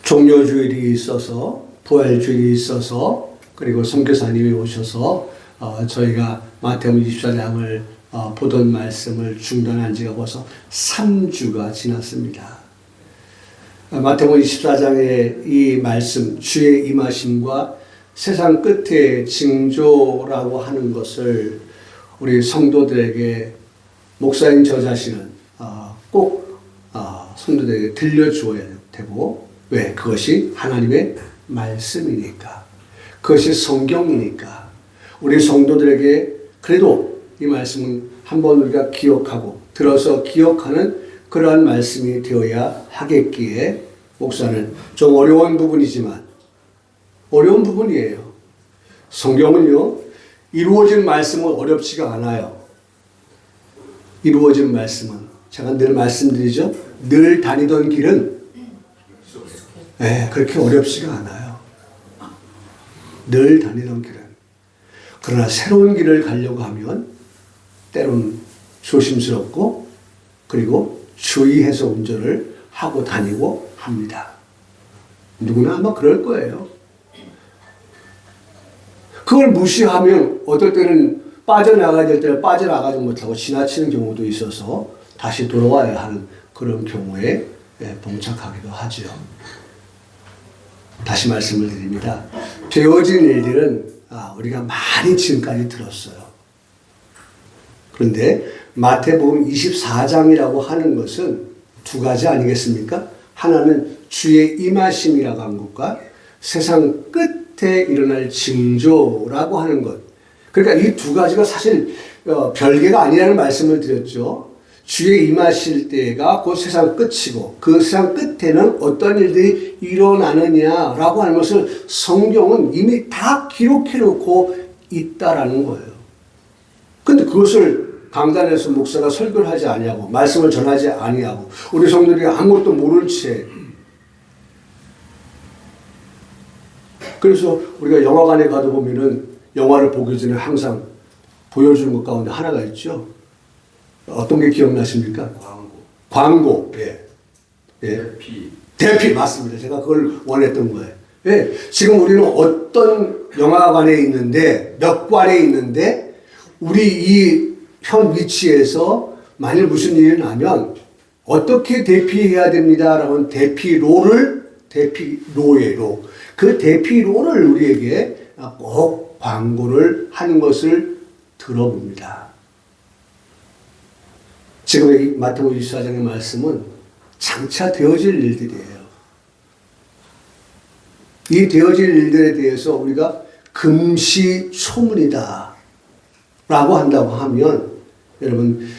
종료주일이 있어서, 부활주일이 있어서, 그리고 선교사님이 오셔서 저희가 마태복음 24장을 보던 말씀을 중단한 지가 벌써 3주가 지났습니다. 마태복음 24장의 이 말씀, 주의 임하심과 세상 끝의 징조라고 하는 것을 우리 성도들에게 목사인 저 자신은 꼭 성도들에게 들려주어야 되고, 왜? 그것이 하나님의 말씀이니까, 그것이 성경이니까 우리 성도들에게 그래도 이 말씀은 한번 우리가 기억하고 들어서 기억하는 그러한 말씀이 되어야 하겠기에 목사는 좀 어려운 부분이지만, 어려운 부분이에요. 성경은요, 이루어진 말씀은 어렵지가 않아요. 이루어진 말씀은, 제가 늘 말씀드리죠, 늘 다니던 길은 그렇게 어렵지가 않아요. 늘 다니던 길은. 그러나 새로운 길을 가려고 하면 때론 조심스럽고, 그리고 주의해서 운전을 하고 다니고 합니다. 누구나 아마 그럴 거예요. 그걸 무시하면 어떨 때는 빠져나가야 될 때는 빠져나가지 못하고 지나치는 경우도 있어서 다시 돌아와야 하는 그런 경우에 봉착하기도 하죠. 다시 말씀을 드립니다. 되어진 일들은 우리가 많이 지금까지 들었어요. 그런데 마태복음 24장이라고 하는 것은 두 가지 아니겠습니까? 하나는 주의 임하심이라고 한 것과 세상 끝에 일어날 징조라고 하는 것. 그러니까 이 두 가지가 사실 별개가 아니라는 말씀을 드렸죠. 주의 임하실 때가 곧 세상 끝이고, 그 세상 끝에는 어떤 일들이 일어나느냐라고 하는 것을 성경은 이미 다 기록해 놓고 있다라는 거예요. 근데 그것을 강단에서 목사가 설교를 하지 아니하고 말씀을 전하지 아니하고 우리 성도들이 아무것도 모른 채, 그래서 우리가 영화관에 가도 보면은 영화를 보기 전에 항상 보여주는 것 가운데 하나가 있죠. 어떤 게 기억나십니까? 광고. 대피 맞습니다. 제가 그걸 원했던 거예요. 지금 우리는 어떤 영화관에 있는데, 몇 관에 있는데, 우리 이 현 위치에서 만일 무슨 일이 나면 어떻게 대피해야 됩니다라는 대피로예요. 그 대피로를 우리에게 꼭 광고를 하는 것을 들어봅니다. 지금 이 마태복음 24장의 말씀은 장차 되어질 일들이에요. 이 되어질 일들에 대해서 우리가 금시초문이다 라고 한다고 하면, 여러분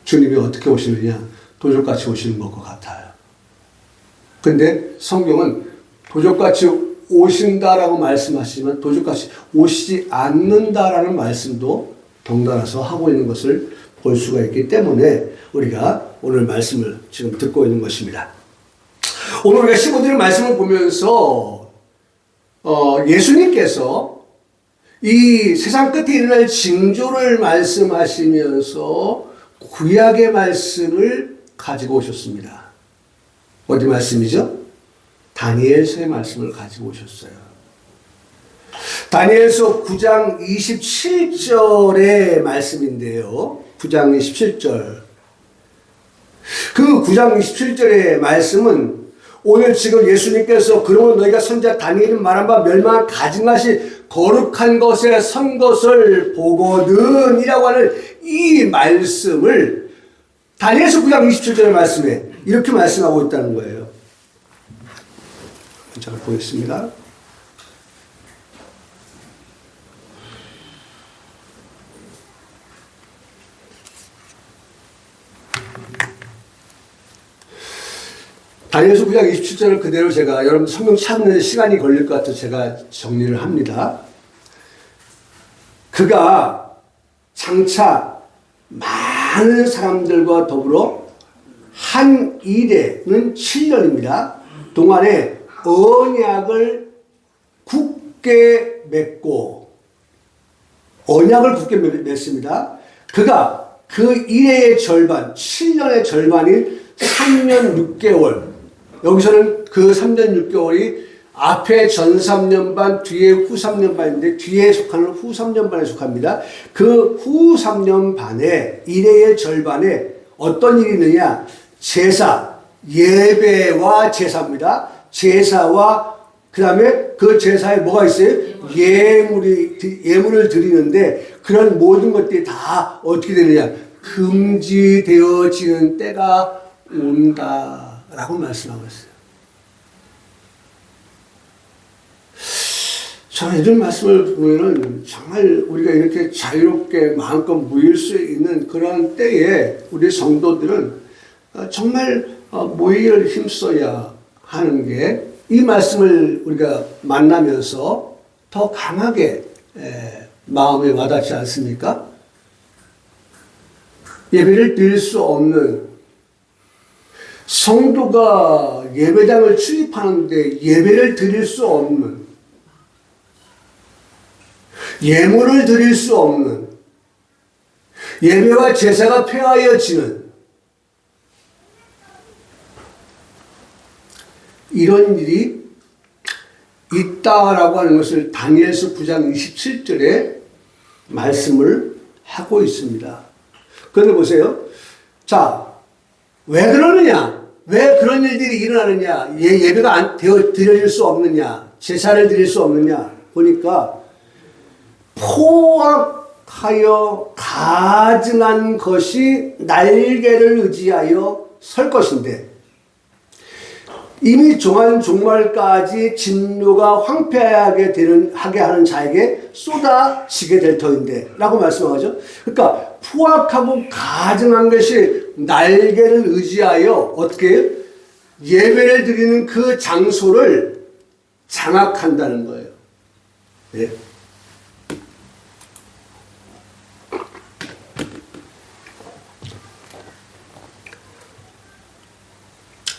주님이 어떻게 오시느냐, 도적같이 오시는 것 같아요. 근데 성경은 도적같이 오신다라고 말씀하시지만 도적같이 오시지 않는다라는 말씀도 덩달아서 하고 있는 것을 볼 수가 있기 때문에 우리가 오늘 말씀을 지금 듣고 있는 것입니다. 오늘 우리가 15절의 말씀을 보면서 예수님께서 이 세상 끝에 일어날 징조를 말씀하시면서 구약의 말씀을 가지고 오셨습니다. 어디 말씀이죠? 다니엘서의 말씀을 가지고 오셨어요. 다니엘서 9장 27절의 말씀인데요. 9장 27절. 그 9장 27절의 말씀은 오늘 지금 예수님께서 그러면 너희가 선지자 다니엘이 말한 바 멸망한 가진 것이 거룩한 것에 선 것을 보거든 이라고 하는 이 말씀을 다니엘서 9장 27절의 말씀에 이렇게 말씀하고 있다는 거예요. 자, 보겠습니다. 다니엘서 9장 27절을 그대로 제가 여러분 성경 찾는 시간이 걸릴 것 같아서 제가 정리를 합니다. 그가 장차 많은 사람들과 더불어 한 일에는 7년입니다. 동안에 언약을 굳게 맺고, 언약을 굳게 맺습니다. 그가 그 일의 절반, 7년의 절반인 3년 6개월, 여기서는 그 3년 6개월이 앞에 전 3년 반, 뒤에 후 3년 반인데 뒤에 속하는 후 3년 반에 속합니다. 그 후 3년 반에 일의 절반에 어떤 일이 있느냐? 제사, 예배와 제사입니다. 제사와 그 다음에 그 제사에 뭐가 있어요? 예물을 드리는데 그런 모든 것들이 다 어떻게 되느냐? 금지되어지는 때가 온다라고 말씀하고 있어요. 저는 이런 말씀을 보면은 정말 우리가 이렇게 자유롭게 마음껏 모일 수 있는 그런 때에 우리 성도들은 정말 모이기를 힘써야 하는 게 이 말씀을 우리가 만나면서 더 강하게 마음에 와닿지 않습니까? 예배를 드릴 수 없는 성도가 예배당을 출입하는데 예배를 드릴 수 없는 예물을 드릴 수 없는 예배와 제사가 폐하여지는 이런 일이 있다라고 하는 것을 다니엘서 9장 27절에 말씀을 하고 있습니다. 그런데 보세요. 자, 왜 그러느냐? 왜 그런 일들이 일어나느냐? 예배가 드려질 수 없느냐? 제사를 드릴 수 없느냐? 보니까 포악하여 가증한 것이 날개를 의지하여 설 것인데 이미 종한 종말까지 진노가 황폐하게 하게 하는 자에게 쏟아지게 될 터인데 라고 말씀하죠. 그러니까 포악하고 가증한 것이 날개를 의지하여 어떻게 예배를 드리는 그 장소를 장악한다는 거예요. 네.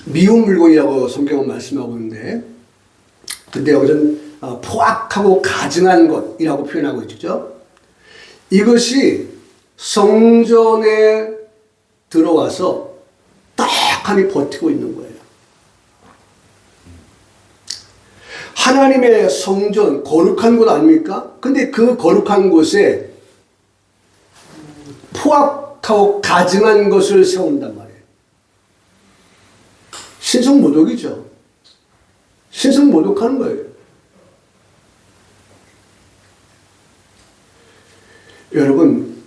미운 물건이라고 성경은 말씀하고 있는데, 근데 여기서는 포악하고 가증한 것이라고 표현하고 있죠. 이것이 성전에 들어와서 떡하니 버티고 있는 거예요. 하나님의 성전, 거룩한 곳 아닙니까? 근데 그 거룩한 곳에 포악하고 가증한 것을 세운단 말이에요. 신성모독이죠. 신성모독하는 거예요. 여러분,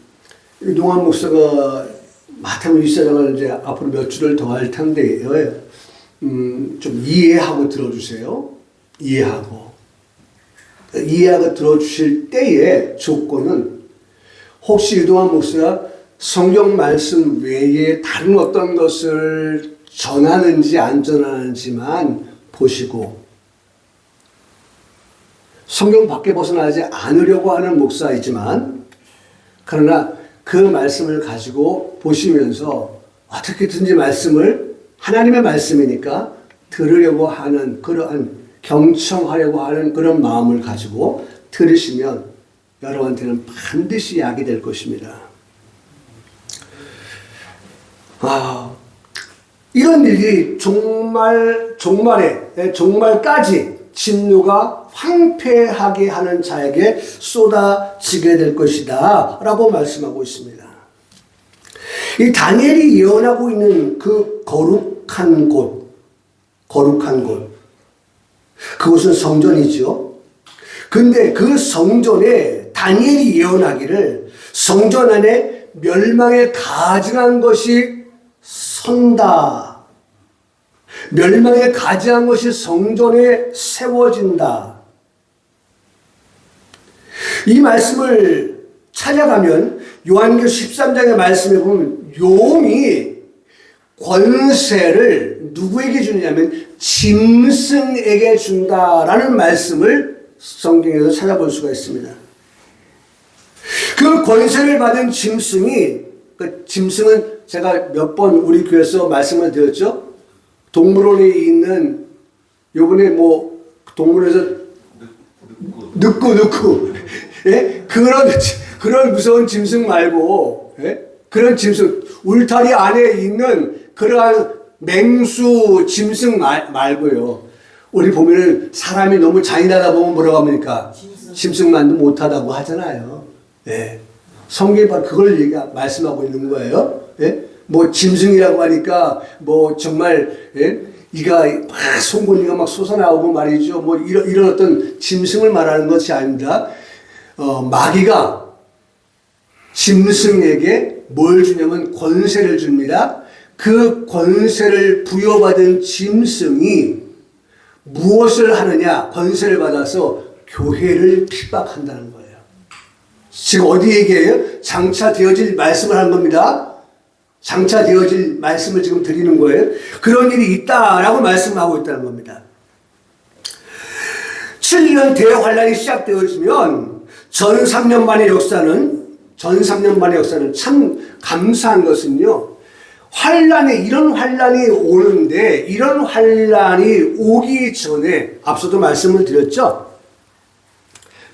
이동환 목사가 마태복음 24장을 이제 앞으로 몇 주를 더 할 텐데요. 좀 이해하고 들어주세요. 이해하고 들어주실 때의 조건은 혹시 이동환 목사가 성경 말씀 외에 다른 어떤 것을 전하는지 안 전하는지만 보시고 성경 밖에 벗어나지 않으려고 하는 목사이지만 그러나 그 말씀을 가지고 보시면서 어떻게든지 말씀을 하나님의 말씀이니까 들으려고 하는 그러한 경청하려고 하는 그런 마음을 가지고 들으시면 여러분한테는 반드시 약이 될 것입니다. 이런 일이 종말까지 진노가 황폐하게 하는 자에게 쏟아지게 될 것이다 라고 말씀하고 있습니다. 이 다니엘이 예언하고 있는 그 거룩한 곳 그곳은 성전이죠. 근데 그 성전에 다니엘이 예언하기를 성전 안에 멸망에 가증한 것이 선다. 멸망에 가증한 것이 성전에 세워진다. 이 말씀을 찾아가면 요한계시록 13장의 말씀에 보면 용이 권세를 누구에게 주느냐면 짐승에게 준다라는 말씀을 성경에서 찾아볼 수가 있습니다. 그 권세를 받은 짐승이, 그 짐승은 제가 몇 번 우리 교회에서 말씀을 드렸죠. 동물원에 있는 요번에 뭐 동물원에서 늑구 예? 그런 무서운 짐승 말고 예? 그런 짐승 울타리 안에 있는 그러한 맹수, 짐승 말고요. 우리 보면은 사람이 너무 잔인하다 보면 뭐라고 합니까? 짐승만도 못하다고 하잖아요. 예. 성경이 바로 그걸 말씀하고 있는 거예요. 예? 뭐 짐승이라고 하니까 뭐 정말 예? 이가 막 송곳니가 막 솟아나오고 말이죠. 뭐 이런 어떤 짐승을 말하는 것이 아닙니다. 마귀가 짐승에게 뭘 주냐면 권세를 줍니다. 그 권세를 부여받은 짐승이 무엇을 하느냐? 권세를 받아서 교회를 핍박한다는 거예요. 지금 어디 얘기해요? 장차 되어질 말씀을 하는 겁니다. 장차 되어질 말씀을 지금 드리는 거예요. 그런 일이 있다라고 말씀하고 있다는 겁니다. 7년 대환란이 시작되어지면 전 3년 반의 역사는 참 감사한 것은요. 이런 환란이 오는데 이런 환란이 오기 전에 앞서도 말씀을 드렸죠.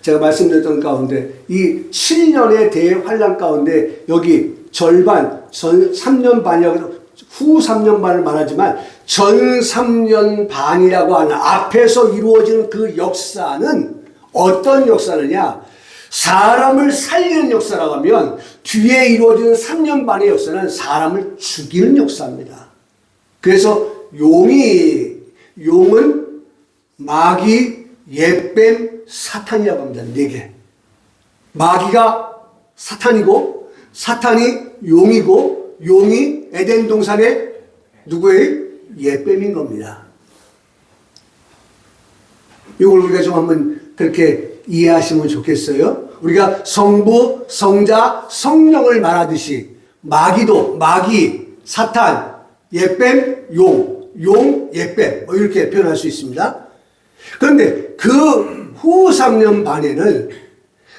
제가 말씀드렸던 가운데 이 7년의 대환란 가운데 여기 절반, 전 3년 반이라고 후 3년 반을 말하지만 전 3년 반이라고 하는 앞에서 이루어지는 그 역사는 어떤 역사느냐? 사람을 살리는 역사라고 하면 뒤에 이루어지는 3년 반의 역사는 사람을 죽이는 역사입니다. 그래서 용은 마귀, 옅뱀, 사탄이라고 합니다. 4개. 마귀가 사탄이고 사탄이 용이고 용이 에덴 동산의 누구예요? 옅뱀인 겁니다. 이걸 우리가 좀 한번 그렇게 이해하시면 좋겠어요. 우리가 성부, 성자, 성령을 말하듯이 마귀, 사탄, 옅뱀, 용, 옅뱀 이렇게 표현할 수 있습니다. 그런데 그 후 3년 반에는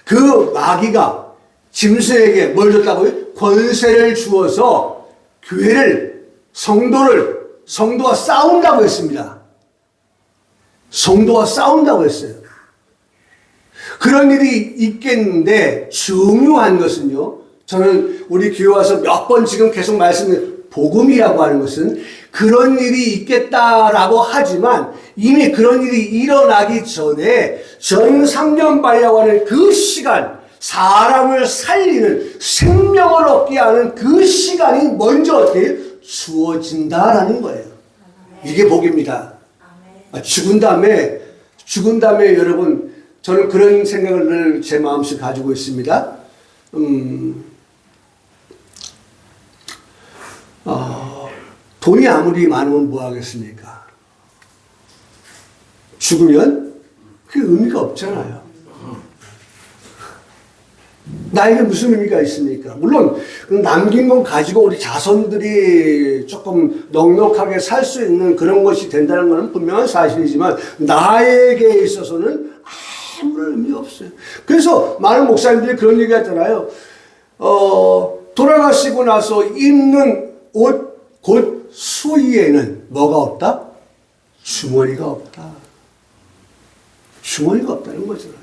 그 마귀가 짐승에게 뭘 줬다고요? 권세를 주어서 교회를, 성도와 싸운다고 했습니다. 성도와 싸운다고 했어요. 그런 일이 있겠는데 중요한 것은요. 저는 우리 교회 와서 몇 번 지금 계속 말씀드린 복음이라고 하는 것은 그런 일이 있겠다라고 하지만 이미 그런 일이 일어나기 전에 전 3년 반이라고 하는 그 시간, 사람을 살리는 생명을 얻게 하는 그 시간이 먼저 어떻게 주어진다라는 거예요. 이게 복입니다. 죽은 다음에 여러분 저는 그런 생각을 늘 제 마음속에 가지고 있습니다. 돈이 아무리 많으면 뭐 하겠습니까? 죽으면 그게 의미가 없잖아요. 나에게 무슨 의미가 있습니까? 물론 남긴 건 가지고 우리 자손들이 조금 넉넉하게 살 수 있는 그런 것이 된다는 것은 분명한 사실이지만 나에게 있어서는 아무런 의미가 없어요. 그래서 많은 목사님들이 그런 얘기 하잖아요. 돌아가시고 나서 입는 옷, 곧 수의에는 뭐가 없다? 주머니가 없다. 주머니가 없다는 거잖아요.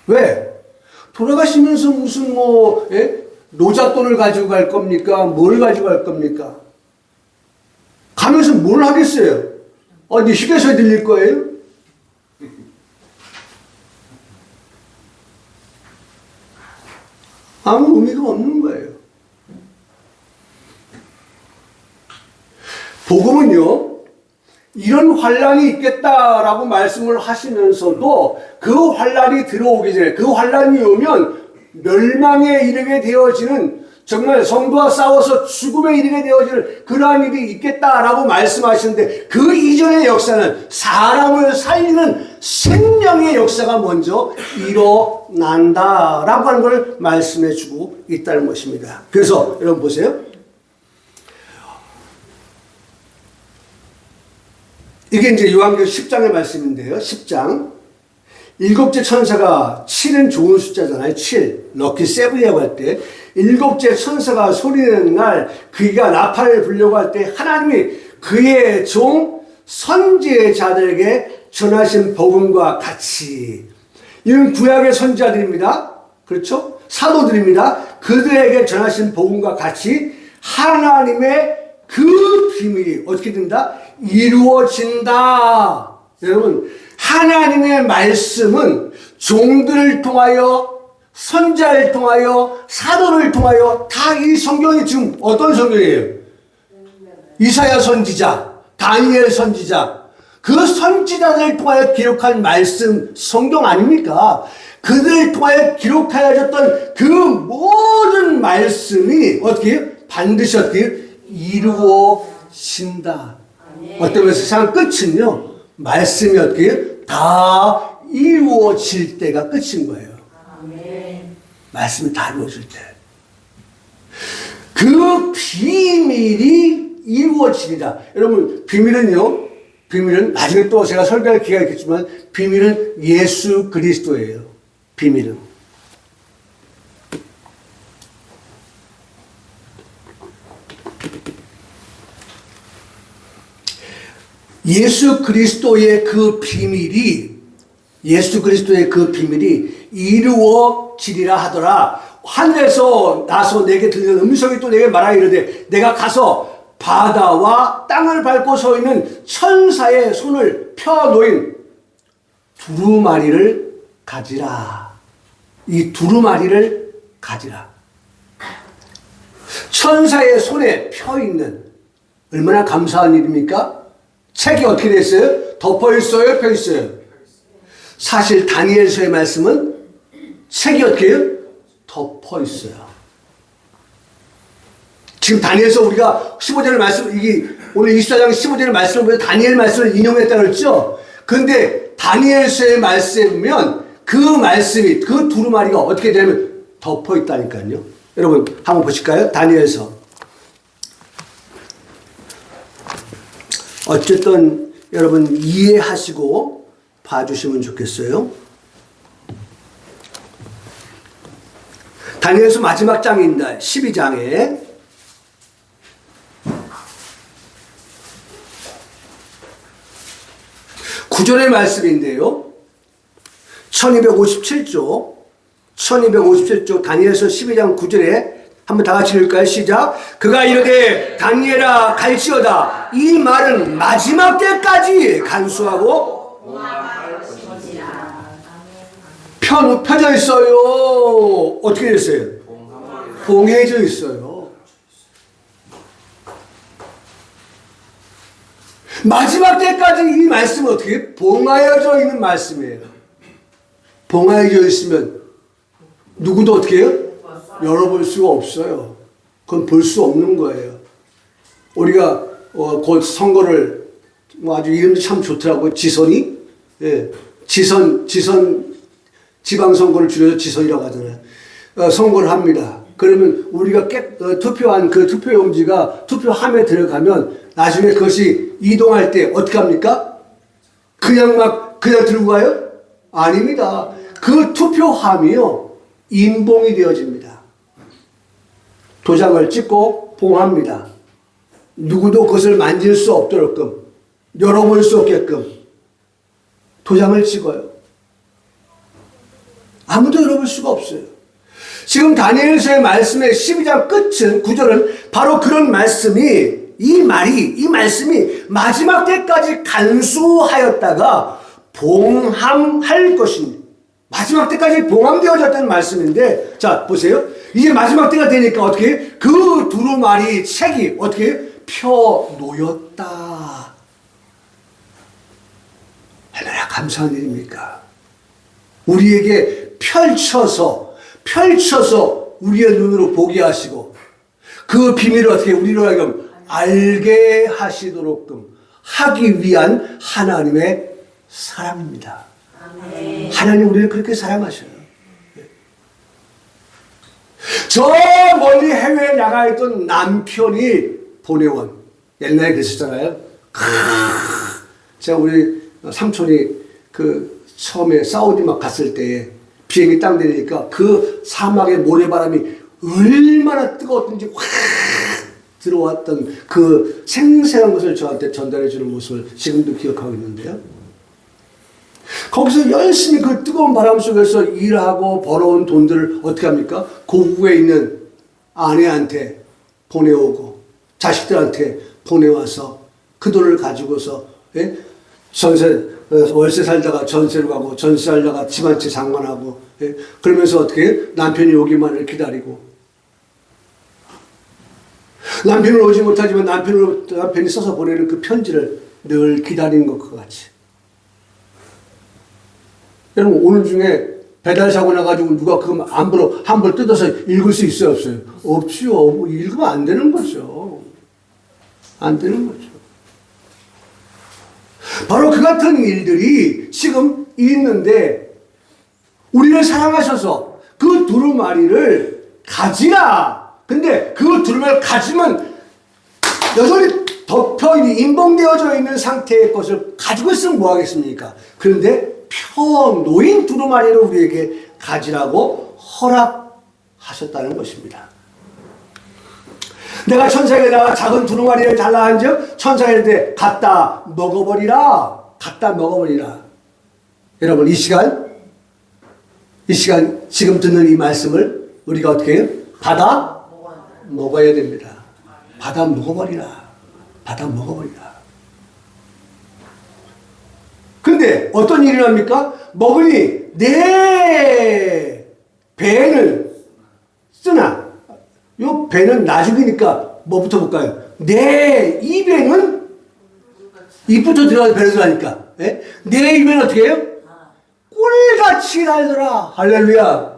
왜? 돌아가시면서 무슨 노잣돈을 가지고 갈 겁니까? 뭘 가지고 갈 겁니까? 가면서 뭘 하겠어요? 네 휴게소에 들릴 거예요? 아무 의미가 없는 거예요. 복음은요, 이런 환란이 있겠다라고 말씀을 하시면서도 그 환란이 들어오기 전에 그 환란이 오면 멸망에 이르게 되어지는 정말 성도와 싸워서 죽음에 이르게 되어지는 그러한 일이 있겠다라고 말씀하시는데 그 이전의 역사는 사람을 살리는 생명의 역사가 먼저 일어난다라고 하는 걸 말씀해 주고 있다는 것입니다. 그래서 여러분 보세요. 이게 이제 요한계시록 10장의 말씀인데요. 10장. 7째 천사가 7은 좋은 숫자잖아요. 7. 럭키 세븐이라고 할 때 7째 천사가 소리내는 날 그가 나팔을 불려고 할 때 하나님이 그의 종 선지자들에게 전하신 복음과 같이 이는 구약의 선지자들입니다. 그렇죠? 사도들입니다. 그들에게 전하신 복음과 같이 하나님의 그 비밀이 어떻게 된다? 이루어진다. 여러분, 하나님의 말씀은 종들을 통하여, 선자를 통하여, 사도를 통하여 다 이 성경이 지금 어떤 성경이에요? 이사야 선지자, 다니엘 선지자, 그 선지자들을 통하여 기록한 말씀 성경 아닙니까? 그들을 통하여 기록하여졌던 그 모든 말씀이 어떻게 해요? 반드시 어떻게 해요? 이루어진다. 어떤 세상 끝은요, 말씀이 어떻게 해요? 다 이루어질 때가 끝인 거예요. 말씀이 다 이루어질 때. 그 비밀이 이루어지리라. 여러분, 비밀은요, 비밀은 나중에 또 제가 설교할 기회가 있겠지만, 비밀은 예수 그리스도예요. 비밀은. 예수 그리스도의 그 비밀이 이루어지리라 하더라. 하늘에서 나서 내게 들리는 음성이 또 내게 말하여 이르되 내가 가서 바다와 땅을 밟고 서 있는 천사의 손을 펴 놓인 두루마리를 가지라. 이 두루마리를 가지라. 천사의 손에 펴 있는, 얼마나 감사한 일입니까? 책이 어떻게 됐어요? 덮어 있어요? 펴 있어요? 사실 다니엘서의 말씀은 책이 어떻게 해요? 덮어 있어요. 지금 다니엘서 우리가 15절의 말씀, 이게 오늘 24장 15절의 말씀을 보면 다니엘 말씀을 인용했다고 그랬죠? 근데 다니엘서의 말씀에 보면 그 말씀이, 그 두루마리가 어떻게 되면 덮어 있다니까요. 여러분, 한번 보실까요? 다니엘서. 어쨌든 여러분 이해하시고 봐주시면 좋겠어요. 다니엘서 마지막 장입니다. 12장에 9절의 말씀인데요. 1257쪽 다니엘서 12장 9절에 한번 다 같이 읽을까요? 시작. 그가 이르되 다니엘아 갈지어다. 이 말은 마지막 때까지 간수하고 펴져 있어요. 어떻게 됐어요? 봉해져 있어요. 마지막 때까지 이 말씀은 어떻게 봉하여져 있는 말씀이에요. 봉하여져 있으면 누구도 어떻게 해요? 열어볼 수가 없어요. 그건 볼 수 없는 거예요. 우리가 곧 선거를 아주 이름도 참 좋더라고요. 지선이. 예. 지선 지방선거를 줄여서 지선이라고 하잖아요. 선거를 합니다. 그러면 우리가 투표한 그 투표용지가 투표함에 들어가면 나중에 그것이 이동할 때 어떻게 합니까? 그냥 들고 가요? 아닙니다. 그 투표함이요, 인봉이 되어집니다. 도장을 찍고 봉합니다. 누구도 그것을 만질 수 없도록끔, 열어볼 수 없게끔 도장을 찍어요. 아무도 열어볼 수가 없어요. 지금 다니엘서의 말씀의 12장 끝은, 9절은 바로 그런 말씀이, 이 말씀이 마지막 때까지 간수하였다가 봉함할 것입니다. 마지막 때까지 봉함되어졌다는 말씀인데, 자, 보세요. 이제 마지막 때가 되니까 어떻게, 그 두루마리 책이 어떻게 펴 놓였다. 얼마나 감사한 일입니까? 우리에게 펼쳐서 우리의 눈으로 보게 하시고, 그 비밀을 어떻게 우리로 하여금 알게 하시도록끔 하기 위한 하나님의 사랑입니다. 아멘. 하나님 우리를 그렇게 사랑하셔요. 저 멀리 해외에 나가 있던 남편이 보내온, 옛날에 그랬었잖아요. 제가 우리 삼촌이 그 처음에 사우디 막 갔을 때 비행기 땅 내리니까 그 사막의 모래바람이 얼마나 뜨거웠던지 확 들어왔던 그 생생한 것을 저한테 전달해 주는 모습을 지금도 기억하고 있는데요. 거기서 열심히 그 뜨거운 바람 속에서 일하고 벌어온 돈들을 어떻게 합니까? 고국에 있는 아내한테 보내오고 자식들한테 보내와서 그 돈을 가지고서 예? 월세 살다가 전세로 가고 전세 살다가 집 한 채 장만하고 예? 그러면서 어떻게 남편이 오기만을 기다리고 남편은 오지 못하지만 남편이 써서 보내는 그 편지를 늘 기다리는 것과 같이 여러분 오늘 중에 배달 사고 나가지고 누가 그거 함부로 뜯어서 읽을 수 있어요 없어요? 없지요. 뭐 읽으면 안 되는 거죠. 안 되는 거죠. 바로 그 같은 일들이 지금 있는데 우리를 사랑하셔서 그 두루마리를 가지라. 근데 그 두루마리를 가지면 여전히 덮여 있는 인봉되어져 있는 상태의 것을 가지고 있으면 뭐 하겠습니까? 그런데 놓인 두루마리를 우리에게 가지라고 허락하셨다는 것입니다. 내가 천사에게다가 작은 두루마리를 달라 한즉 천사에게 갖다 먹어버리라. 갖다 먹어버리라. 여러분 이 시간 지금 듣는 이 말씀을 우리가 어떻게 해요? 받아 먹어야 됩니다. 받아 먹어버리라. 받아 먹어버리라. 근데 어떤 일이 납니까? 먹으니 내 배는 쓰나 요 배는 나중이니까 뭐부터 볼까요? 내 입에는 입부터 들어가서 배를 들어가니까 예? 내 입에는 어떻게 해요? 꿀같이 달더라. 할렐루야.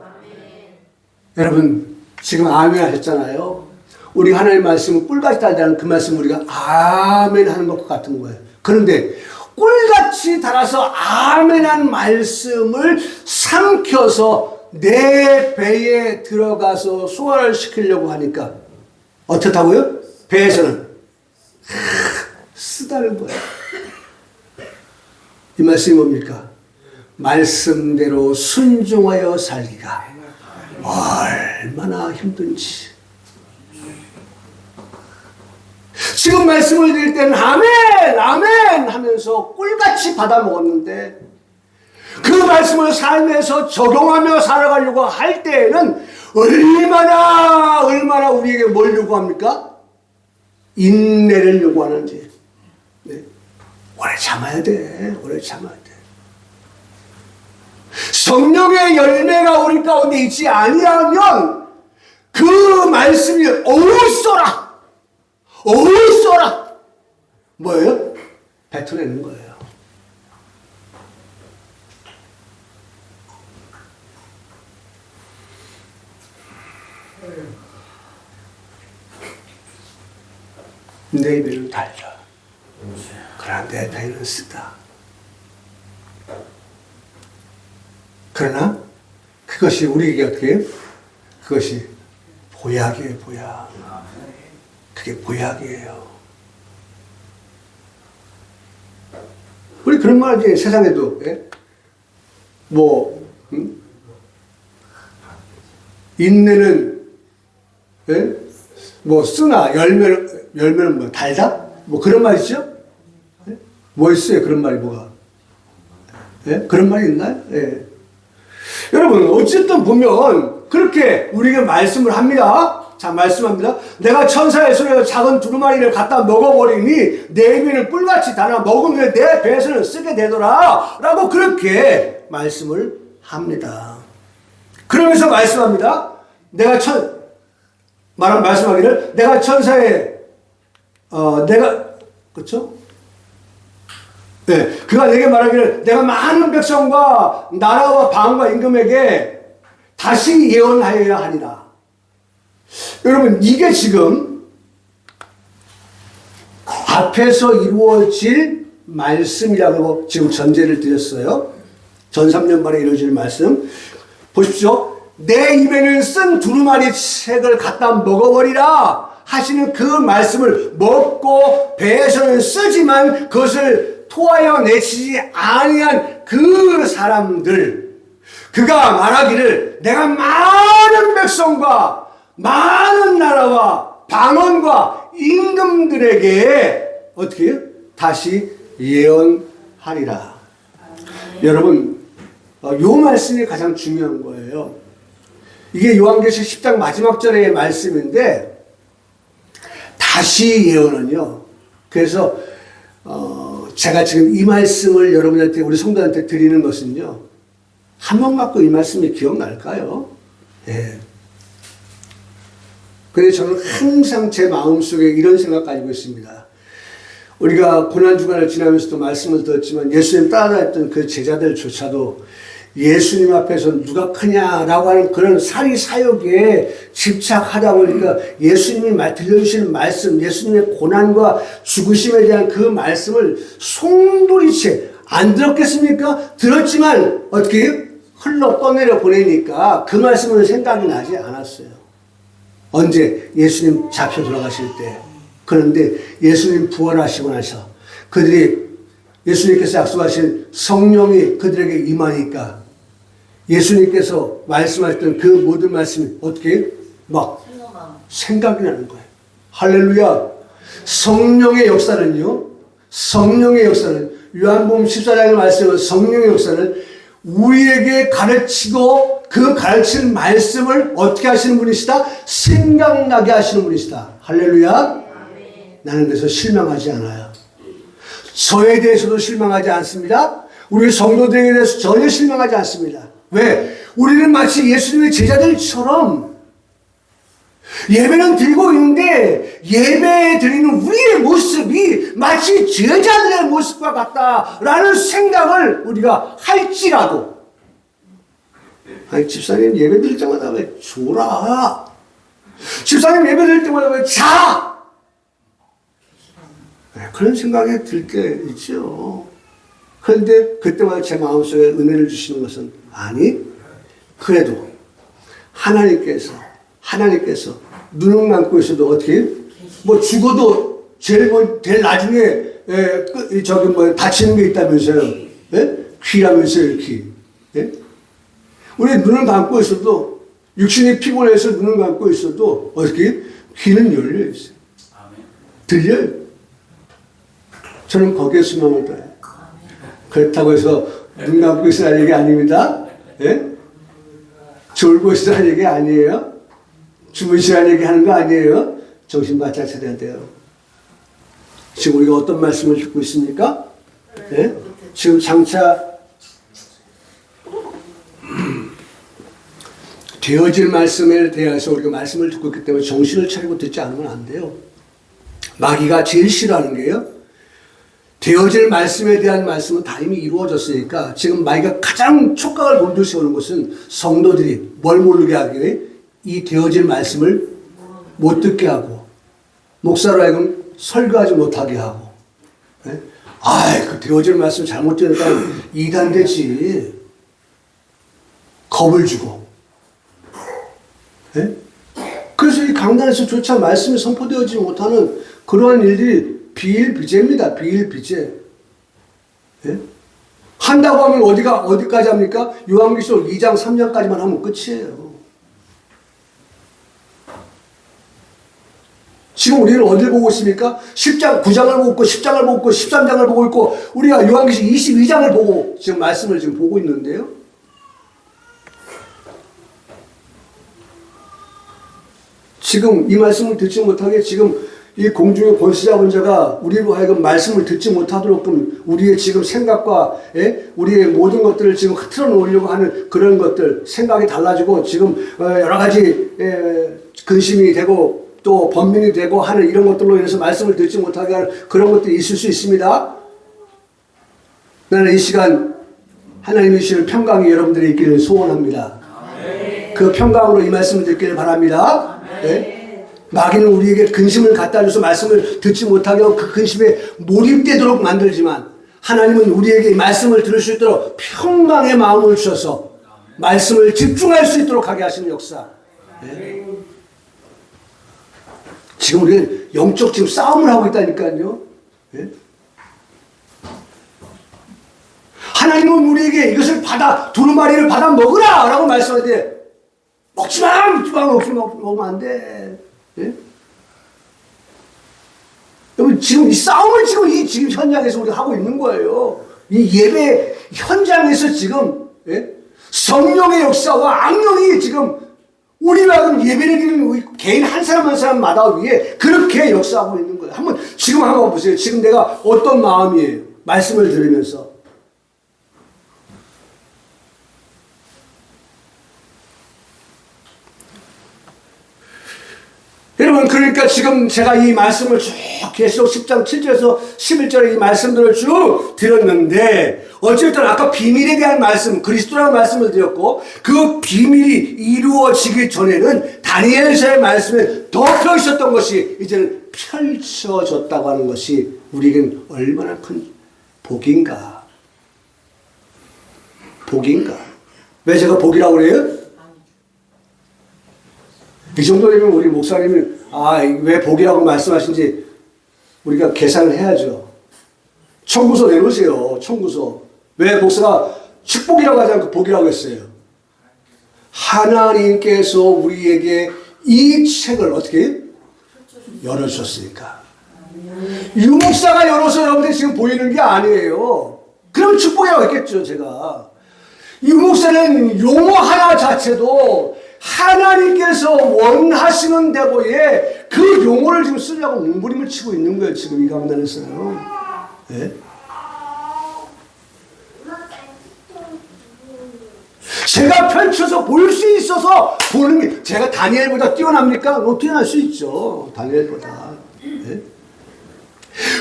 여러분 지금 아멘 하셨잖아요. 우리 하나님 말씀은 꿀같이 달다는 그 말씀 우리가 아멘 하는 것과 같은 거예요. 그런데 꿀같이 달아서 아멘한 말씀을 삼켜서 내 배에 들어가서 소화를 시키려고 하니까 어떻다고요? 배에서는 쓰다는 거예요. 이 말씀이 뭡니까? 말씀대로 순종하여 살기가 얼마나 힘든지. 지금 말씀을 드릴 때는 아멘 아멘 하면서 꿀같이 받아 먹었는데 그 말씀을 삶에서 적용하며 살아가려고 할 때에는 얼마나 우리에게 뭘 요구합니까? 인내를 요구하는지. 네. 오래 참아야 돼. 오래 참아야 돼. 성령의 열매가 우리 가운데 있지 아니하면 그 말씀이 어우쏘라 뭐예요? 뱉어내는 거예요. 내 입에는 달라. 그러나 내 배는 쓰다. 그러나 그것이 우리에게 어떻게 해요? 그것이 보약이에요. 보약. 그게 보약이에요. 우리 그런 말 하지. 세상에도 예? 인내는 예? 쓰나 열매는 뭐 달다? 뭐 그런 말 있죠? 예? 뭐 있어요? 그런 말이 뭐가? 예? 그런 말이 있나요? 예. 여러분 어쨌든 보면 그렇게 우리에게 말씀을 합니다. 자, 말씀합니다. 내가 천사의 손에서 작은 두루마리를 갖다 먹어버리니 내 입에는 꿀같이 달아 먹으면 내 배에서는 쓰게 되더라 라고 그렇게 말씀을 합니다. 그러면서 말씀합니다. 말씀하기를 내가 천사의 그렇죠? 네, 그가 내게 말하기를 내가 많은 백성과 나라와 방과 임금에게 다시 예언하여야 하리라. 여러분 이게 지금 앞에서 이루어질 말씀이라고 지금 전제를 드렸어요. 전 3년 만에 이루어질 말씀 보십시오. 내 입에는 쓴 두루마리 책을 갖다 먹어버리라 하시는 그 말씀을 먹고 배에서는 쓰지만 그것을 토하여 내치지 아니한 그 사람들, 그가 말하기를 내가 많은 백성과 많은 나라와 방언과 임금들에게 어떻게 해요? 다시 예언하리라. 여러분 요 말씀이 가장 중요한 거예요. 이게 요한계시록 10장 마지막 절의 말씀인데 다 다시 예언은요. 그래서 제가 지금 이 말씀을 여러분한테 우리 성도한테 드리는 것은요. 한 번 갖고 이 말씀이 기억날까요? 예. 그래서 저는 항상 제 마음속에 이런 생각 가지고 있습니다. 우리가 고난주간을 지나면서도 말씀을 들었지만 예수님 따라다녔던 그 제자들조차도 예수님 앞에서 누가 크냐라고 하는 그런 사리사욕에 집착하다 보니까 예수님이 들려주시는 말씀, 예수님의 고난과 죽으심에 대한 그 말씀을 송두리째 안 들었겠습니까? 들었지만 어떻게 흘러 떠내려 보내니까 그 말씀은 생각이 나지 않았어요. 언제? 예수님 잡혀 돌아가실 때. 그런데 예수님 부활하시고 나서 그들이 예수님께서 약속하신 성령이 그들에게 임하니까 예수님께서 말씀하셨던 그 모든 말씀이 어떻게 막 생각이 나는 거예요. 할렐루야. 성령의 역사는요. 성령의 역사는 요한복음 14장의 말씀은 성령의 역사는 우리에게 가르치고 그 가르치는 말씀을 어떻게 하시는 분이시다? 생각나게 하시는 분이시다. 할렐루야. 나는 그래서 실망하지 않아요. 저에 대해서도 실망하지 않습니다. 우리 성도들에 대해서 전혀 실망하지 않습니다. 왜? 우리는 마치 예수님의 제자들처럼 예배는 드리고 있는데 예배 드리는 우리의 모습이 마치 제자들의 모습과 같다라는 생각을 우리가 할지라도 아니 집사님 예배 드릴 때마다 왜 졸아? 집사님 예배 드릴 때마다 왜 자? 그런 생각이 들 때 있죠. 그런데 그때마다 제 마음속에 은혜를 주시는 것은 아니 그래도 하나님께서 눈을 감고 있어도 어떻게 뭐 죽어도 제일 나중에 저기 뭐 다치는 게 있다면서요. 예? 귀라면서요 귀. 예? 우리 눈을 감고 있어도 육신이 피곤해서 눈을 감고 있어도 어떻게 귀는 열려 있어요. 들려요. 저는 거기에 수명을 다해요. 그렇다고 해서 눈 감고 있으라는 얘기 아닙니다. 예? 졸고 있으라는 얘기 아니에요. 주무시라는 얘기 하는 거 아니에요. 정신 바짝 차려야 돼요. 지금 우리가 어떤 말씀을 듣고 있습니까? 예? 지금 장차 되어질 말씀에 대해서 우리가 말씀을 듣고 있기 때문에 정신을 차리고 듣지 않으면 안 돼요. 마귀가 제일 싫어하는 게요. 되어질 말씀에 대한 말씀은 다 이미 이루어졌으니까 지금 마귀가 가장 촉각을 곤두세우는 것은 성도들이 뭘 모르게 하기 위해 이 되어질 말씀을 못 듣게 하고 목사로 하여금 설교하지 못하게 하고 그 되어질 말씀 잘못 듣니까 이단되지 겁을 주고 그래서 이 강단에서조차 말씀이 선포되어지지 못하는 그러한 일들이 비일비재입니다. 비일비재. 예? 한다고 하면 어디까지 합니까? 요한계시록 2장, 3장까지만 하면 끝이에요. 지금 우리는 어딜 보고 있습니까? 10장, 9장을 보고 있고, 10장을 보고 있고, 13장을 보고 있고, 우리가 요한계시록 22장을 보고 지금 말씀을 지금 보고 있는데요. 지금 이 말씀을 듣지 못하게 지금 이 공중의 권세자본 자가 우리로 하여금 말씀을 듣지 못하도록끔 우리의 지금 생각과 우리의 모든 것들을 지금 흐트러 놓으려고 하는 그런 것들 생각이 달라지고 지금 여러 가지 근심이 되고 또 번민이 되고 하는 이런 것들로 인해서 말씀을 듣지 못하게 하는 그런 것들이 있을 수 있습니다. 나는 이 시간 하나님이 주시는 평강이 여러분들이 있기를 소원합니다. 그 평강으로 이 말씀을 듣기를 바랍니다. 마귀는 우리에게 근심을 갖다 줘서 말씀을 듣지 못하게 하고 그 근심에 몰입되도록 만들지만 하나님은 우리에게 말씀을 들을 수 있도록 평강의 마음을 주셔서 말씀을 집중할 수 있도록 하게 하시는 역사. 지금 우리는 영적 지금 싸움을 하고 있다니까요. 하나님은 우리에게 이것을 두루마리를 받아 먹으라! 라고 말씀하는데 먹지 마! 먹으면 안 돼. 여러분, 지금 이 싸움을 지금 현장에서 우리가 하고 있는 거예요. 이 예배 현장에서 지금, 성령의 역사와 악령이 지금 우리 마음 예배를 드리는 개인 한 사람 한 사람마다 위에 그렇게 역사하고 있는 거예요. 지금 한번 보세요. 지금 내가 어떤 마음이에요? 말씀을 들으면서. 여러분, 그러니까 지금 제가 이 말씀을 쭉 계시록 10장 7절에서 11절에 이 말씀들을 쭉 들었는데, 어쨌든 아까 비밀에 대한 말씀, 그리스도라는 말씀을 드렸고, 그 비밀이 이루어지기 전에는 다니엘서의 말씀에 덮여 있었던 것이 이제는 펼쳐졌다고 하는 것이 우리에겐 얼마나 큰 복인가. 복인가. 왜 제가 복이라고 그래요? 이 정도면 우리 목사님이 왜 복이라고 말씀하신지 우리가 계산을 해야죠. 청구서 내놓으세요. 청구서. 왜 목사가 축복이라고 하지 않고 복이라고 했어요? 하나님께서 우리에게 이 책을 어떻게 열어주셨으니까. 유목사가 열어서 여러분들 지금 보이는 게 아니에요. 그럼 축복이라고 했겠죠, 제가. 유목사는 용어 하나 자체도 하나님께서 원하시는 대로의 그 용어를 지금 쓰려고 몸부림을 치고 있는 거예요, 지금 이 강단에서요. 네? 제가 펼쳐서 볼 수 있어서 보는 게, 제가 다니엘보다 뛰어납니까? 뛰어날 수 있죠, 다니엘보다. 네?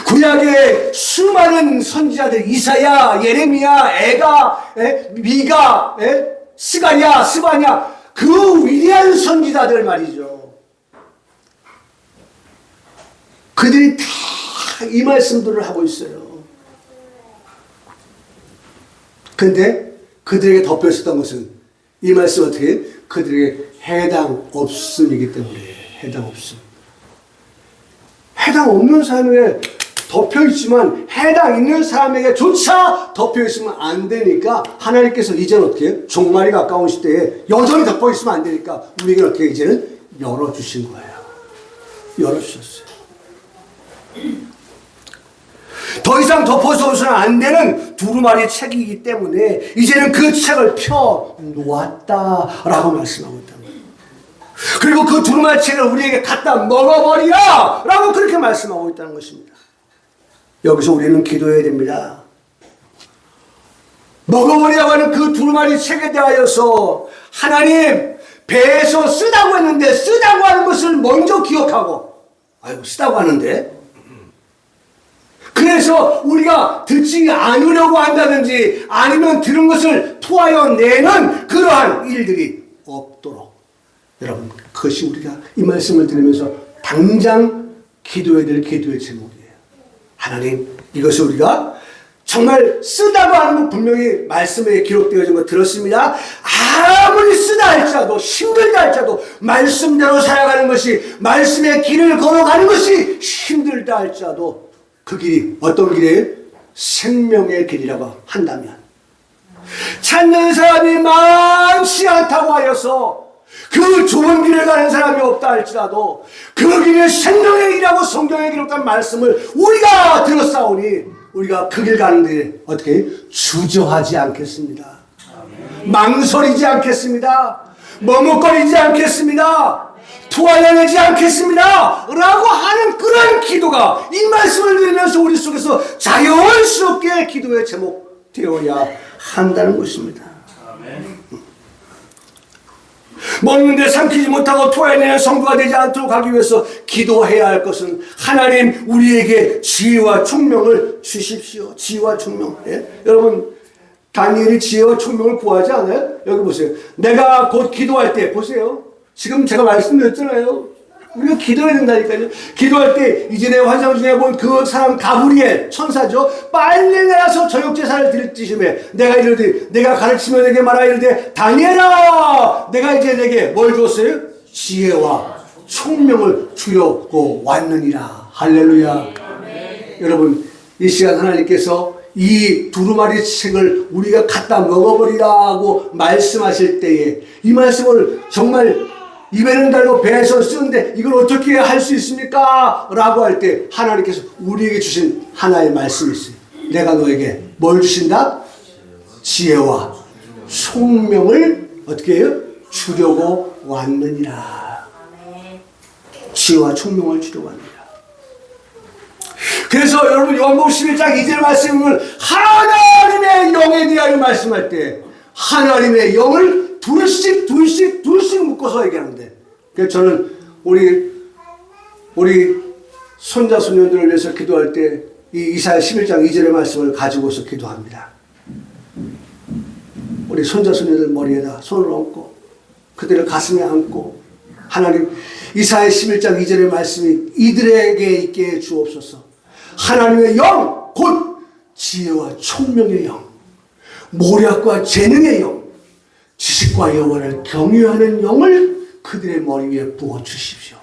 구약의 수많은 선지자들, 이사야, 예레미야, 에가, 미가, 스가랴, 스바냐, 그 위대한 선지자들 말이죠. 그들이 다 이 말씀들을 하고 있어요. 근데 그들에게 덮여 있었던 것은 이 말씀 어떻게? 그들에게 해당 없음이기 때문에. 해당 없음. 해당 없는 사람에게 덮여 있지만 해당 있는 사람에게조차 덮여 있으면 안 되니까 하나님께서 이제는 어떻게? 종말이 가까운 시대에 여전히 덮여 있으면 안 되니까 우리에게 어떻게 이제는 열어주신 거예요. 열어주셨어요. 더 이상 덮어서는 안 되는 두루마리 책이기 때문에 이제는 그 책을 펴 놓았다라고 말씀하고 있다. 그리고 그 두루마리 책을 우리에게 갖다 먹어버리라! 라고 그렇게 말씀하고 있다는 것입니다. 여기서 우리는 기도해야 됩니다. 먹어버리라고 하는 그 두루마리 책에 대하여서 하나님, 배에서 쓰다고 했는데 쓰다고 하는 것을 먼저 기억하고, 쓰다고 하는데? 그래서 우리가 듣지 않으려고 한다든지 아니면 들은 것을 토하여 내는 그러한 일들이 없도록. 여러분, 그것이 우리가 이 말씀을 들으면서 당장 기도해야 될 기도의 제목이에요. 하나님, 이것을 우리가 정말 쓰다고 하는 건 분명히 말씀에 기록되어진 거 들었습니다. 아무리 쓰다 할지라도, 힘들다 할지라도 말씀대로 살아가는 것이, 말씀의 길을 걸어가는 것이 힘들다 할지라도 그 길이 어떤 길이에요? 생명의 길이라고 한다면, 찾는 사람이 많지 않다고 하여서 그 좋은 길을 가는 사람이 없다 할지라도 그 길이 생명의 길이라고 성경에 기록된 말씀을 우리가 들었사오니 우리가 그 길 가는데 어떻게 주저하지 않겠습니다. 망설이지 않겠습니다. 머뭇거리지 않겠습니다. 토하여내지 않겠습니다. 라고 하는 그런 기도가 이 말씀을 들으면서 우리 속에서 자연스럽게 기도의 제목 되어야 한다는 것입니다. 먹는데 삼키지 못하고 토해내는 성도가 되지 않도록 하기 위해서 기도해야 할 것은 하나님 우리에게 지혜와 총명을 주십시오. 지혜와 총명. 여러분, 다니엘이 지혜와 총명을 구하지 않아요? 여기 보세요. 내가 곧 기도할 때, 보세요. 지금 제가 말씀드렸잖아요. 우리가 기도해야 된다니까요. 기도할 때 이전에 환상 중에 본 그 사람 가브리엘 천사죠. 빨리 내려서 저녁제사를 드렸지심에 내가 이르되 내가 가르치며 내게 말하 이르되 다니엘아, 내가 이제 내게 뭘 주었어요? 지혜와 총명을 주려고 왔느니라. 할렐루야. 여러분, 이 시간 하나님께서 이 두루마리 책을 우리가 갖다 먹어버리라고 말씀하실 때에 이 말씀을 정말 입에는 달고 배에서 쓰는데 이걸 어떻게 할 수 있습니까? 라고 할 때 하나님께서 우리에게 주신 하나의 말씀이 있어요. 내가 너에게 뭘 주신다? 지혜와 총명을 어떻게 해요? 주려고 왔느니라. 지혜와 총명을 주러 왔느니라. 그래서 여러분 요한복음 11장 2절 말씀을 하나님의 영에 대하여 말씀할 때 하나님의 영을 둘씩 묶어서 얘기하는데, 그래서 저는 우리 손자 손녀들을 위해서 기도할 때 이 이사야 11장 2절의 말씀을 가지고서 기도합니다. 우리 손자 손녀들 머리에다 손을 얹고 그들을 가슴에 안고, 하나님 이사야 11장 2절의 말씀이 이들에게 있게 주옵소서. 하나님의 영, 곧 지혜와 총명의 영, 모략과 재능의 영, 지식과 여호와를 경외하는 영을 그들의 머리 위에 부어 주십시오.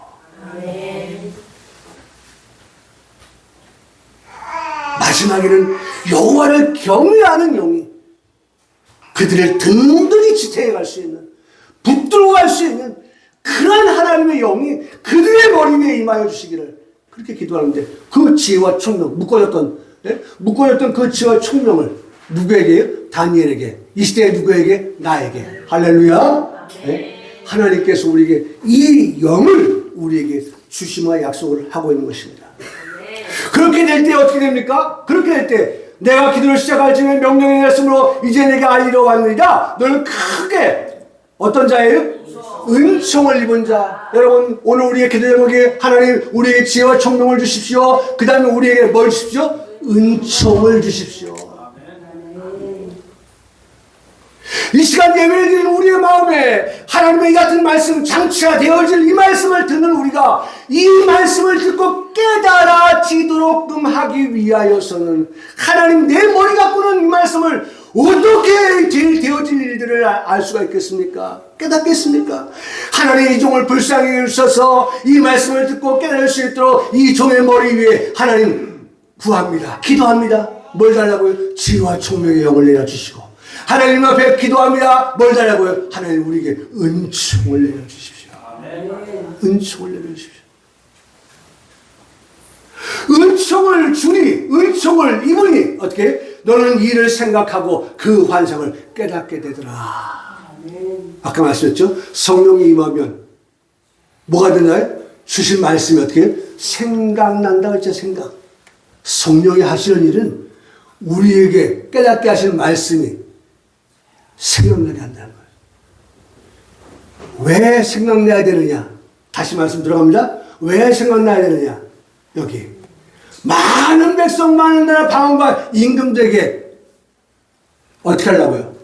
마지막에는 여호와를 경외하는 영이 그들을 든든히 지탱해 갈 수 있는, 붙들고 갈 수 있는 그런 하나님의 영이 그들의 머리 위에 임하여 주시기를 그렇게 기도하는데, 그 지혜와 총명, 묶어졌던 그 지혜와 총명을 누구에게요? 다니엘에게. 이 시대의 누구에게? 나에게. 할렐루야. 네? 하나님께서 우리에게 이 영을 우리에게 주심과 약속을 하고 있는 것입니다. 그렇게 될 때 어떻게 됩니까? 그렇게 될 때 내가 기도를 시작할 즈음에 명령이 내렸으므로 이제 내게 알리러 왔느니라. 너는 크게 어떤 자예요? 은총을 입은 자. 여러분 오늘 우리의 기도 제목이 하나님 우리에게 지혜와 총명을 주십시오. 그 다음에 우리에게 뭘 주십시오? 은총을 주십시오. 이 시간 예배를 드리는 우리의 마음에 하나님의 이 같은 말씀 장치가 되어질 이 말씀을 듣는 우리가 이 말씀을 듣고 깨달아지도록끔 하기 위하여서는 하나님 내 머리 갖고는 이 말씀을 어떻게 되어질 일들을 알 수가 있겠습니까? 깨닫겠습니까? 하나님의 이 종을 불쌍히 여기셔서 이 말씀을 듣고 깨달을 수 있도록 이 종의 머리 위에 하나님 구합니다. 기도합니다. 뭘 달라고요? 지혜와 총명의 영을 내려주시고, 하나님 앞에 기도합니다. 뭘 달라고요? 하나님 우리에게 은총을 내려주십시오. 은총을 내려주십시오. 은총을 주니, 은총을 입으니 어떻게? 너는 이를 생각하고 그 환상을 깨닫게 되더라. 아까 말씀했죠? 성령이 임하면 뭐가 되나요? 주신 말씀이 어떻게? 생각난다 그랬죠. 생각. 성령이 하시는 일은 우리에게 깨닫게 하시는 말씀이 생각나게 한다는 거예요. 왜 생각나야 되느냐? 다시 말씀 들어갑니다. 왜 생각나야 되느냐? 여기 많은 백성, 많은 나라 방언과 임금들에게 어떻게 하려고요?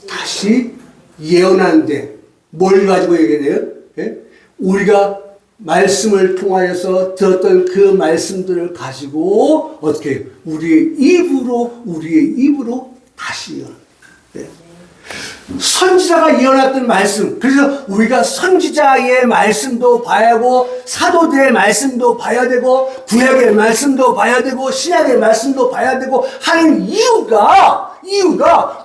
다시 예언하는데 뭘 가지고 얘기해요? 예? 우리가 말씀을 통하여서 들었던 그 말씀들을 가지고 어떻게 우리의 입으로 다시 예언. 예? 선지자가 예언했던 말씀, 그래서 우리가 선지자의 말씀도 봐야 하고 사도들의 말씀도 봐야 되고 구약의 말씀도 봐야 되고 신약의 말씀도 봐야 되고 하는 이유가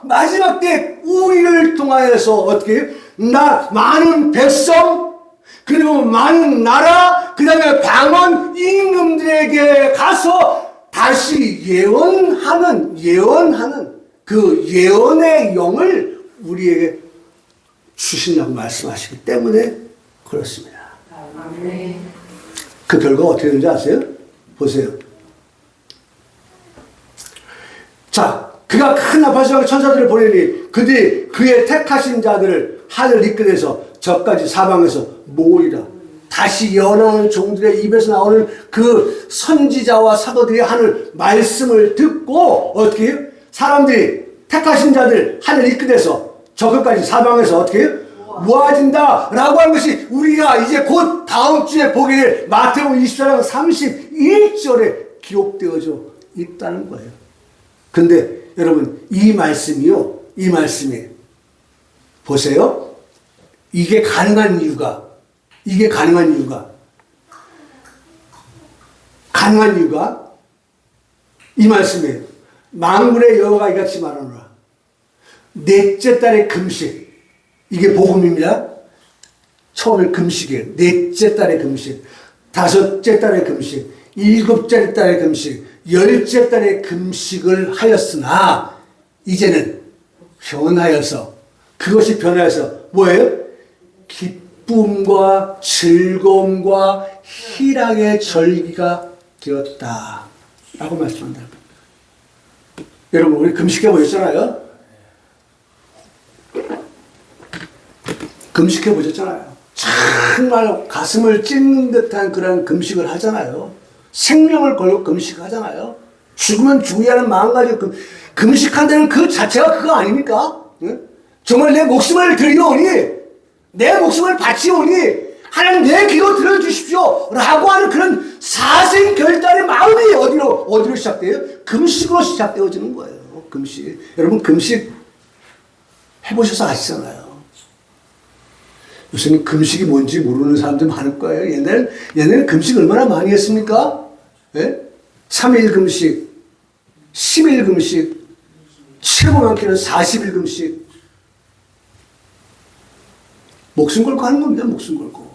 마지막 때 우리를 통하여서 어떻게 많은 백성 그리고 많은 나라 그 다음에 방언 임금들에게 가서 다시 예언하는 그 예언의 영을 우리에게 주신다고 말씀하시기 때문에 그렇습니다. 그 결과가 어떻게 되는지 아세요? 보세요. 자, 그가 큰 나팔소리와 천사들을 보내니 그들이 그의 택하신 자들을 하늘 이끌어서 저까지 사방에서 모으리라. 다시 예언하는 종들의 입에서 나오는 그 선지자와 사도들이 하는 말씀을 듣고 어떻게 해요? 사람들이 택하신 자들 하늘 이끌어서 저 끝까지 사방에서 어떻게 해요? 모아진다 라고 하는 것이 우리가 이제 곧 다음 주에 보게 될 마태복음 24장 31절에 기록되어져 있다는 거예요. 근데 여러분 이 말씀이 보세요. 이게 가능한 이유가 이 말씀이에요. 만군의 여호와가 이같이 말하노라. 넷째 달의 금식, 이게 복음입니다. 처음에 금식이에요. 넷째 달의 금식, 다섯째 달의 금식, 일곱째 달의 금식, 열째 달의 금식을 하였으나 이제는 변하여서, 그것이 변하여서 뭐예요? 기쁨과 즐거움과 희락의 절기가 되었다 라고 말씀한다. 여러분 우리 금식해 보셨잖아요? 금식해 보셨잖아요. 정말 가슴을 찢는 듯한 그런 금식을 하잖아요. 생명을 걸고 금식을 하잖아요. 죽으면 죽어야 하는 마음 가지고 금식한다는 그 자체가 그거 아닙니까? 응? 정말 내 목숨을 드리오니, 내 목숨을 바치오니 하나님 내 기도 들어주십시오 라고 하는 그런 사생 결단의 마음이 어디로 시작돼요? 금식으로 시작되어지는 거예요. 금식. 여러분 금식 해보셔서 아시잖아요. 요새는 금식이 뭔지 모르는 사람들 많을 거예요. 옛날에는 금식 얼마나 많이 했습니까? 예? 3일 금식, 10일 금식, 최고 많게는 40일 금식. 목숨 걸고 하는 겁니다. 목숨 걸고.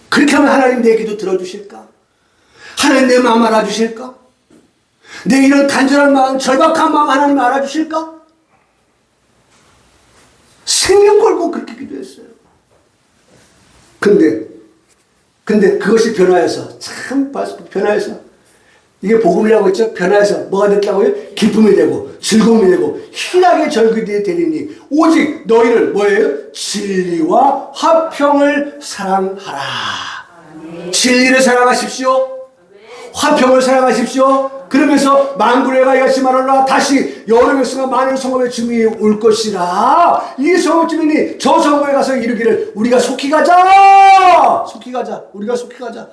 그렇게 하면 하나님 내 기도 들어주실까? 하나님 내 마음 알아주실까? 내 이런 간절한 마음, 절박한 마음 하나님 알아주실까? 생명 걸고 그렇게 기도했어요. 근데 그것이 변화해서, 참 변화해서, 이게 복음이라고 했죠? 변화해서 뭐가 됐다고요? 기쁨이 되고, 즐거움이 되고, 희락의 절기들이 되리니, 오직 너희를 뭐예요? 진리와 화평을 사랑하라. 진리를 사랑하십시오. 화평을 사랑하십시오. 그러면서 만군의 같이 말하라. 다시 여러 백성과 많은 성읍의 주민이 올 것이라. 이 성읍 주민이 저 성읍에 가서 이르기를 우리가 속히 가자. 속히 가자. 우리가 속히 가자.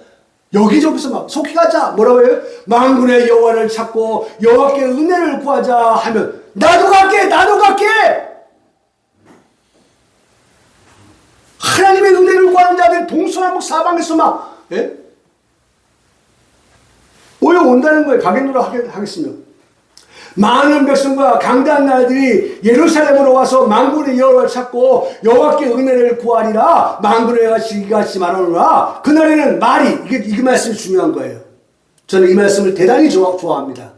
여기저기서 막 속히 가자. 뭐라고 해요? 만군의 여호와를 찾고 여호와께 은혜를 구하자 하면 나도 갈게. 나도 갈게. 하나님의 은혜를 구하는 자들 동서남북 사방에서 막 모여온다는 거예요. 가겠노라 하겠으며 많은 백성과 강대한 나라들이 예루살렘으로 와서 만군의 여호와를 찾고 여호와께 은혜를 구하리라. 만군의 같이 말하노라. 그날에는 말이 이 말씀이 중요한 거예요. 저는 이 말씀을 대단히 좋아합니다.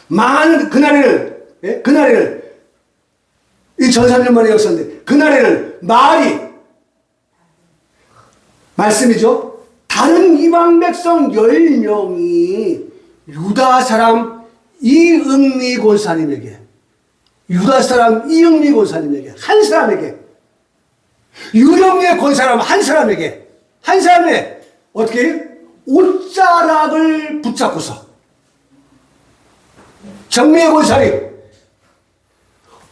많은 그날에는 이 전산년만의 역사인데 그날에는 말이 말씀이죠. 다른 이방 백성 10명이 유다 사람 이응리 권사님에게 한 사람에게 유령의 권사람 한 사람의 어떻게 옷자락을 붙잡고서 정미의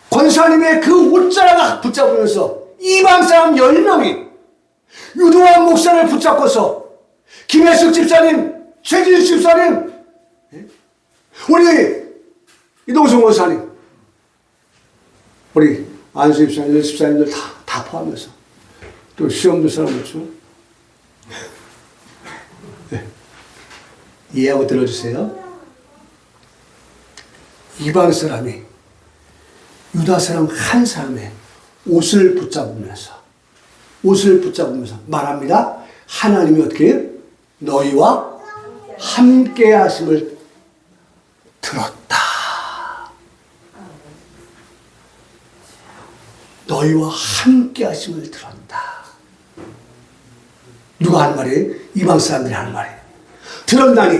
권사님의 그 옷자락을 붙잡으면서 이방 사람 10명이 유도한 목사를 붙잡고서 김혜숙 집사님, 최진수 집사님, 우리 이동성 원사님, 우리 안수 집사님, 집사님들 다 포함해서 또 시험 볼 사람 있죠? 네. 이해하고 들어주세요. 이방 사람이 유다 사람 한 사람의 옷을 붙잡으면서 말합니다. 하나님이 어떻게 해요? 너희와 함께 하심을 들었다. 너희와 함께 하심을 들었다. 누가 하는 말이에요? 이방 사람들이 하는 말이에요. 들었나니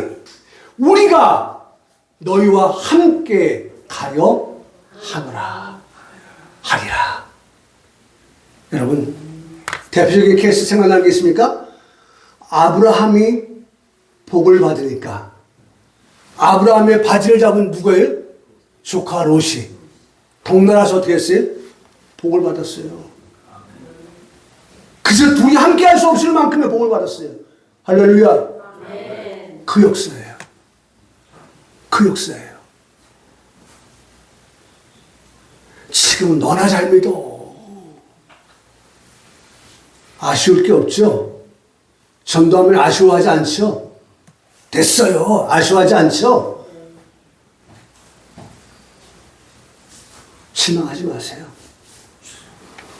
우리가 너희와 함께 가려 하리라. 여러분 대표적인 케이스 생각나는 게 있습니까? 아브라함이 복을 받으니까 아브라함의 바지를 잡은 누구예요? 조카 롯이 동나라에서 어떻게 했어요? 복을 받았어요. 그저 둘이 함께 할 수 없을 만큼의 복을 받았어요. 할렐루야. 그 역사예요. 지금은 너나 잘 믿어. 아쉬울 게 없죠? 전도하면 아쉬워하지 않죠? 됐어요. 아쉬워하지 않죠? 실망하지 마세요.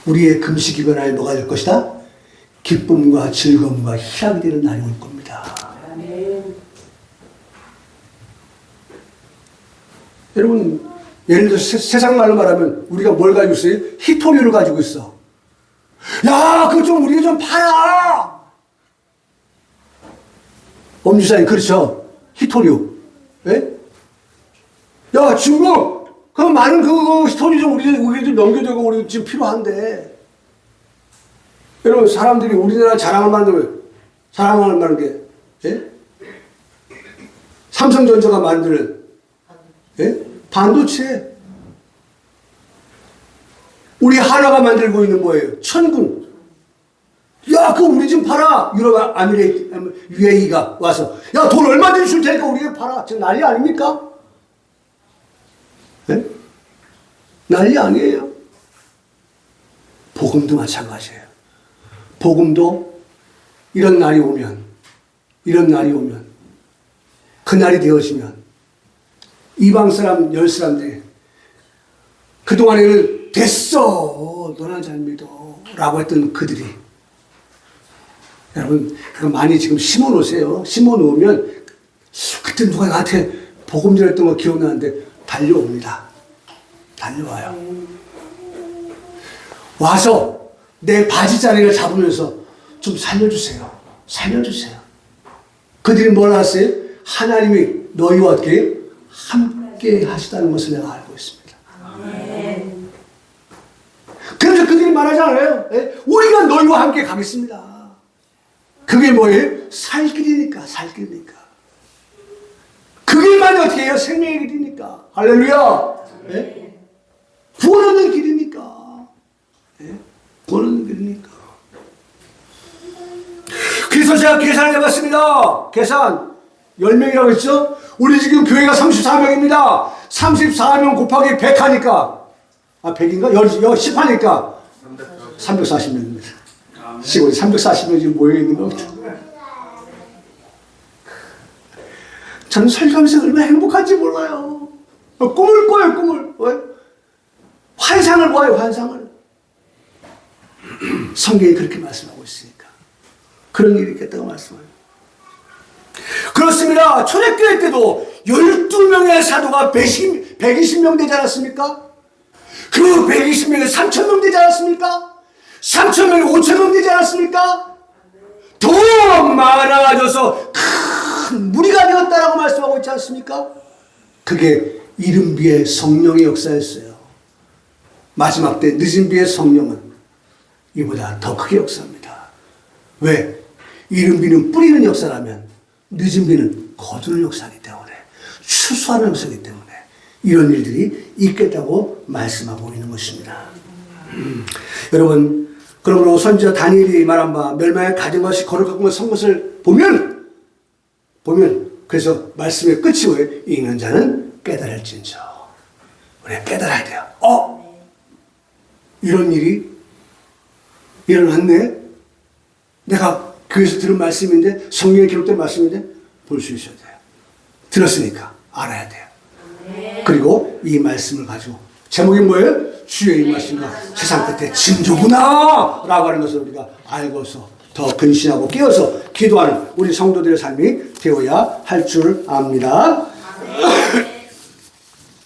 우리의 금식이 변화에 뭐가 될 것이다? 기쁨과 즐거움과 희락이 되는 날이 올 겁니다. 여러분 예를 들어서 세상 말로 말하면 우리가 뭘 가지고 있어요? 히토리를 가지고 있어. 야, 그거 좀 우리가 좀 팔아. 엄주사님, 그렇죠. 히토류. 예? 야, 중국, 그 많은 그 히토류 좀 우리도 넘겨주고 우리도 지금 필요한데. 여러분, 사람들이 우리나라 자랑을 만드는 게, 예? 삼성전자가 만드는, 예? 반도체. 우리 하나가 만들고 있는 뭐예요? 천궁. 야, 그거 우리 좀 팔아. 유럽, UAE가 와서. 야, 돈 얼마든지 줄 테니까 우리가 팔아. 지금 난리 아닙니까? 네? 난리 아니에요. 복음도 마찬가지예요. 복음도 이런 날이 오면, 그 날이 되어지면, 이방 사람, 열 사람들이, 그동안에는 됐어. 너나 잘 믿어. 라고 했던 그들이. 여러분, 그거 많이 지금 심어 놓으세요. 심어 놓으면, 그때 누가 나한테 복음 전했던 거 기억나는데, 달려옵니다. 달려와요. 와서 내 바지자리를 잡으면서 좀 살려주세요. 살려주세요. 그들이 뭘 하세요? 하나님이 너희와 함께 하시다는 것을 내가 알고 있습니다. 그래서 그들이 말하지 않아요. 예? 우리가 너희와 함께 가겠습니다. 그게 뭐예요? 살 길이니까, 살 길이니까. 그 길만이 어떻게 해요? 생명의 길이니까. 할렐루야. 예? 구원 얻는 길이니까. 예? 구원 얻는 길이니까. 그래서 제가 계산을 해봤습니다. 계산. 10명이라고 했죠? 우리 지금 교회가 34명입니다. 34명 곱하기 100 하니까. 100인가? 10 하니까. 340명입니다. 지금 340명 지금 모여있는 겁니다. 저는 설교하면서 얼마나 행복한지 몰라요. 꿈을 꿔요, 꿈을. 왜? 환상을 봐요, 환상을. 성경이 그렇게 말씀하고 있으니까. 그런 일이 있겠다고 말씀해요. 그렇습니다. 초대교회 때도 12명의 사도가 120명 되지 않았습니까? 그 120명에 3,000명 되지 않았습니까? 3,000명에 5,000명 되지 않았습니까? 더 많아져서 큰 무리가 되었다라고 말씀하고 있지 않습니까? 그게 이른 비의 성령의 역사였어요. 마지막 때 늦은 비의 성령은 이보다 더 크게 역사합니다. 왜? 이른 비는 뿌리는 역사라면 늦은 비는 거두는 역사이기 때문에, 추수하는 역사이기 때문에 이런 일들이 있겠다고 말씀하고 있는 것입니다. 여러분, 그러므로 선지자 다니엘이 말한 바 멸망의 가진 것이 거룩한 선 것을 보면 그래서 말씀의 끝이 뭐예요? 읽는 자는 깨달을진저. 우리가 깨달아야 돼요. 이런 일이 일어났네? 내가 교회에서 들은 말씀인데, 성경에 기록된 말씀인데 볼 수 있어야 돼요. 들었으니까 알아야 돼요. 그리고 이 말씀을 가지고, 제목이 뭐예요? 주의 임하심과 세상 끝에 징조구나 라고 하는 것을 우리가 알고서 더 근신하고 깨어서 기도하는 우리 성도들의 삶이 되어야 할 줄 압니다.